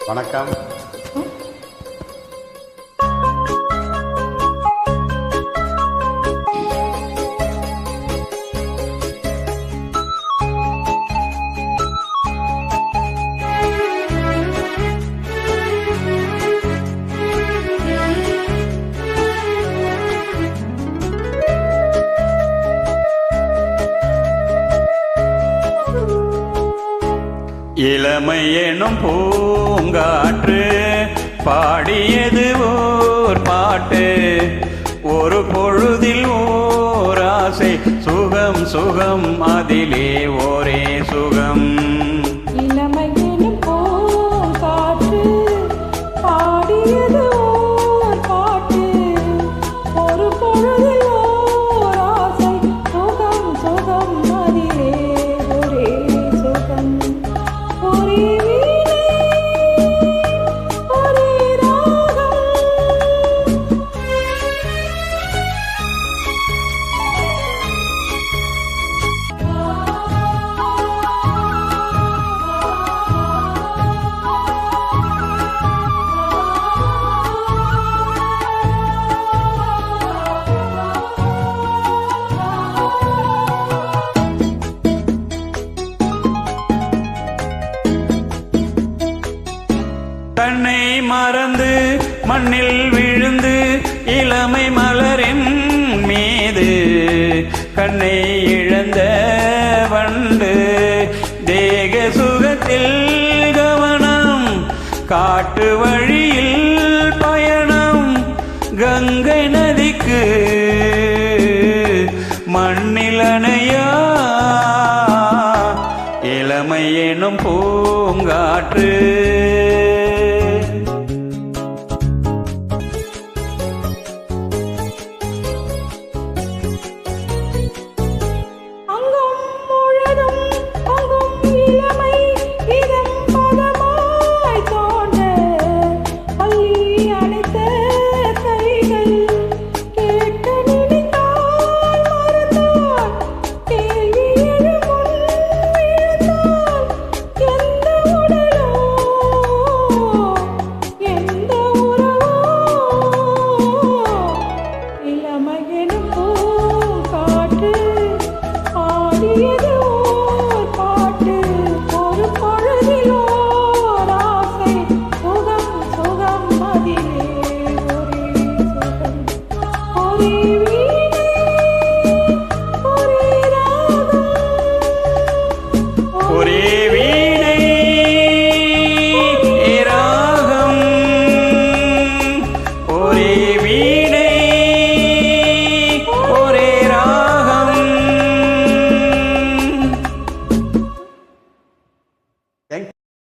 வணக்கம். இளமை எனும் பூங்காற்று பாடியது ஓர் பாட்டு, ஒரு பொழுதில் ஓர் ஆசை, சுகம் சுகம் அதிலே ஒரே சுகம். இளமை எனும் பூங்காற்று பாடியது ஓர் பாட்டு, ஒரு பொழுதில் ஓர் ஆசை, சுகம் சுகம் அதிலே ஒரே சுகம். தன்னை மறந்து மண்ணில் விழுந்து இளமை மலரின் மீது கண்ணை இழந்த வண்டு, தேக சுகத்தில் கவனம், காட்டு வழியில் பயணம், கங்கை நதிக்கு மண்ணில் அணையா இளமை எனும் பூங்காற்று.